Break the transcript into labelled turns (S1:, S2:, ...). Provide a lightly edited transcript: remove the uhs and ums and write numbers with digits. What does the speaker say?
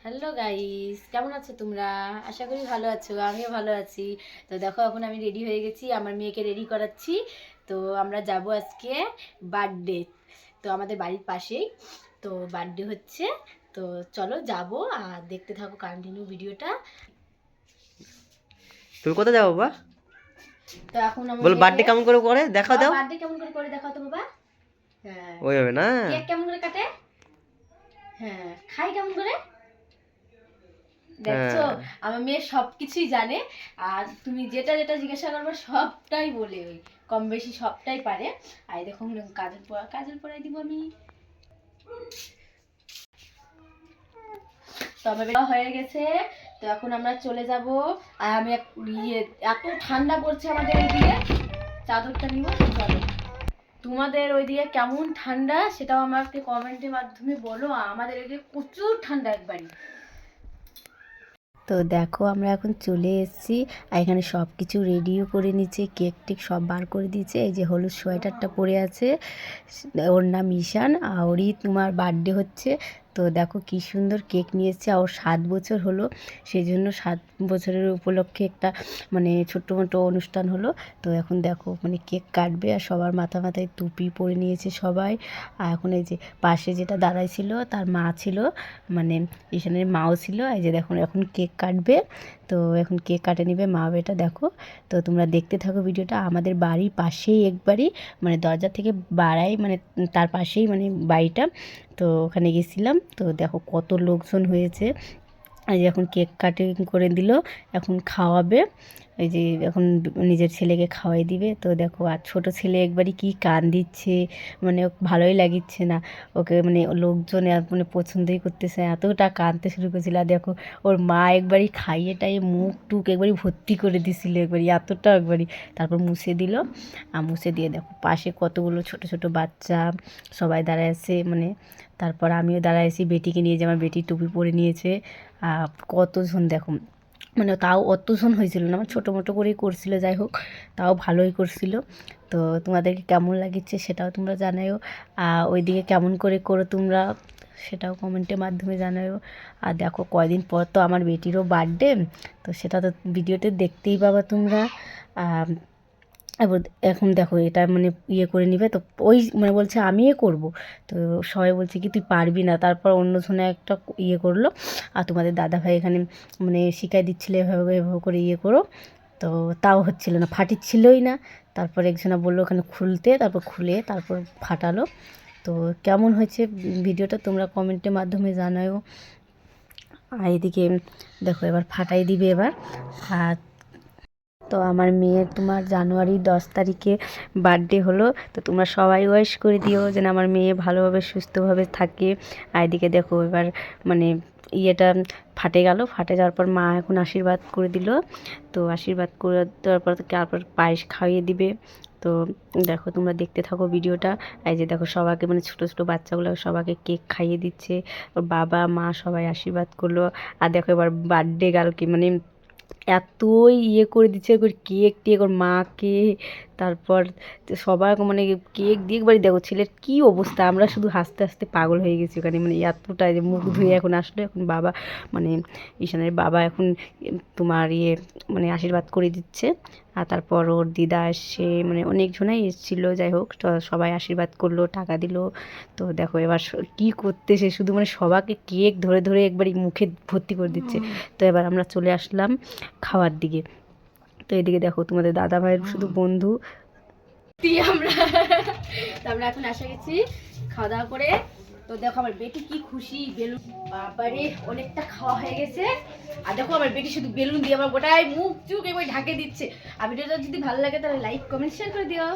S1: Hello guys, কেমন আছো তোমরা? আশা করি ভালো আছো, আমিও ভালো আছি। তো দেখো, এখন আমি রেডি হয়ে গেছি, আমার মেয়েকে রেডি করাচ্ছি। তো আমরা যাব আজকে বার্থডে। তো আমাদের বাড়ির পাশেই তো বার্থডে হচ্ছে। তো চলো যাব, আর দেখতে থাকো কন্টিনিউ ভিডিওটা।
S2: তুমি কোথায় যাবো বাবা?
S1: তো এখন আমার
S2: বল
S1: মেয়েকে
S2: বার্থডে কেমন করে করে দেখাও দাও।
S1: বার্থডে কেমন করে করে দেখাও তো বাবা। হ্যাঁ,
S2: ওইভাবে না।
S1: কেক কেমন করে কাটে? হ্যাঁ, খাই কেমন করে? দেখছো,
S2: হ্যাঁ,
S1: আমার মেয়ে সবকিছুই জানে। আর তুমি যেটা যেটা জিজ্ঞাসা করবে সবটাই বলে, ওই কম বেশি সবটাই পারে। আর এই দেখো, কাজল পরাই দিব আমি। তো আমার বেলা হয়ে গেছে। তো এখন আমরা চলে যাব। আর আমি এত ঠান্ডা পড়ছে আমাদের এইদিকে, চাদরটা নিব। চলো, তোমাদের ওইদিকে কেমন ঠান্ডা সেটাও আমাকে কমেন্টের মাধ্যমে বলো। আমাদের ওইদিকে প্রচুর ঠান্ডা একবারই। তো দেখো, আমরা এখন চলে এসেছি। আর এখানে সব কিছু রেডিও করে নিচ্ছে, কেক টেক সব বার করে দিয়েছে। এই যে হলুদ সোয়েটারটা পরে আছে, ওর নাম ঈশান, আর ওরই তোমার বার্থডে হচ্ছে। তো দেখো কি সুন্দর কেক নিয়ে এসছে। আর ওর 7 বছর হলো, সেই জন্য 7 বছরের উপলক্ষে একটা মানে ছোট্ট মোটো অনুষ্ঠান হলো। তো এখন দেখো মানে কেক কাটবে, আর সবার মাথায় টুপি পরে নিয়েছে সবাই। আর এখন এই যে পাশে যেটা দাঁড়াই ছিল তার মা ছিল, মানে ঈশানের মাও ছিল। এই যে দেখুন, এখন কেক কাটবে। তো এখন কেক কাটে নিবে মা বেটা, দেখো। তো তোমরা দেখতে থাকো ভিডিওটা। আমাদের বাড়ির পাশেই একবারই, মানে দরজা থেকে বাড়াই, মানে তার পাশেই মানে বাড়িটা। তো ওখানে গেছিলাম। তো দেখো কত লোকজন হয়েছে। এই যে এখন কেক কাটিং করে দিল, এখন খাওয়াবে। এই যে এখন নিজের ছেলেকে খাওয়াই দিবে। তো দেখো, আর ছোট ছেলে একবারই কি কান দিচ্ছে, মানে ভালোই লাগিচ্ছে না ওকে, মানে লোকজন আর মানে পছন্দই করতেছে না, এতটা কাঁদতে শুরু করেছিল। আর দেখো, ওর মা একবারই খাইয়ে টাইয়ে মুখ টুক একবারই ভর্তি করে দিছিল, একবারই এতটা একবারই। তারপর মুছে দিল। আর মুছে দিয়ে দেখো পাশে কতগুলো ছোট ছোট বাচ্চা সবাই দাঁড়ায় আছে, মানে তারপর আমিও দাঁড়ায় আছি, বেটিকে নিয়ে, যে আমার বেটি টুপি পরে নিয়েছে। কতজন দেখো, মানে তাও অতজন হয়েছিল না, আমার ছোটো মোটো করেই করছিল, যাই হোক তাও ভালোই করছিল। তো তোমাদেরকে কেমন লাগিচ্ছে সেটাও তোমরা জানাও। ওইদিকে কেমন করে করো তোমরা সেটাও কমেন্টের মাধ্যমে জানাও। আর দেখো, কয়দিন পর তো আমার বেটিরও বার্থডে, তো সেটা তো ভিডিওতে দেখতেই পাবা তোমরা। এবার এখন দেখো, এটা মানে ইয়ে করে নিবে। তো ওই মানে বলছে আমি করব। তো সবাই বলছে কি তুই পারবি না, তারপর অন্যজনে একটা ইয়ে করলো। আর তোমাদের দাদাভাই এখানে মানে শিখাই দিচ্ছিলো, এভাবে এভাবে করে ইয়ে করো। তো তাও হচ্ছিল না, ফাটিচ্ছিলই না। তারপর একজনা বললো ওখানে খুলতে, তারপর খুলে তারপর ফাটালো। তো কেমন হয়েছে ভিডিওটা তোমরা কমেন্টের মাধ্যমে জানাও। আর এদিকে দেখো, এবার ফাটাই দিবে এবার। আর তো আমার মেয়ের তোমার জানুয়ারি 10 তারিখে বার্থডে হলো। তো তোমরা সবাই ওয়েশ করে দিও যেন আমার মেয়ে ভালোভাবে সুস্থভাবে থাকে। আর এদিকে দেখো, এবার মানে ইয়েটা ফাটে গেল, ফাটে যাওয়ার পর মা এখন আশীর্বাদ করে দিল। তো আশীর্বাদ করে দেওয়ার পর তারপর পায়েস খাইয়ে দিবে। তো দেখো, তোমরা দেখতে থাকো ভিডিওটা। এই যে দেখো, সবাইকে মানে ছোটো ছোটো বাচ্চাগুলো সবাইকে কেক খাইয়ে দিচ্ছে, ওর বাবা মা সবাই আশীর্বাদ করলো। আর দেখো, এবার বার্থডে গেল কি মানে এতই ইয়ে করে দিচ্ছে, একবার কেক টেক ওর মাকে, তারপর সবাই মানে কেক দিয়ে একবারই দেখো ছেলের কী অবস্থা। আমরা শুধু হাসতে হাসতে পাগল হয়ে গেছি ওখানে, মানে এতটা যে মুখ ধুয়ে এখন আসলো। এখন বাবা মানে ঈশানের বাবা এখন তোমার ইয়ে মানে আশীর্বাদ করে দিচ্ছে। আর তারপর ওর দিদা এসে, মানে অনেকজনাই এসেছিলো, যাই হোক তো সবাই আশীর্বাদ করলো, টাকা দিল। তো দেখো এবার কী করতেছে, শুধু মানে সবাইকে কেক ধরে ধরে একবারই মুখে ভর্তি করে দিচ্ছে। তো এবার আমরা চলে আসলাম খাওয়ার দিকে। তো এদিকে দেখো, তোমাদের দাদা ভাইয়ের শুধু বন্ধু আমরা। তো আমরা এখন এসে গেছি খাওয়া দাওয়া করে। তো দেখো আমার বেটি কি খুশি, বেলুন বাবারে অনেকটা খাওয়া হয়ে গেছে। আর দেখো আমার বেটি শুধু বেলুন দিয়ে আমার গোটায় মুখ চুখ এবার ঢাকে দিচ্ছে। আর ভিডিওটা যদি ভালো লাগে তাহলে লাইক কমেন্ট শেয়ার করে দিও।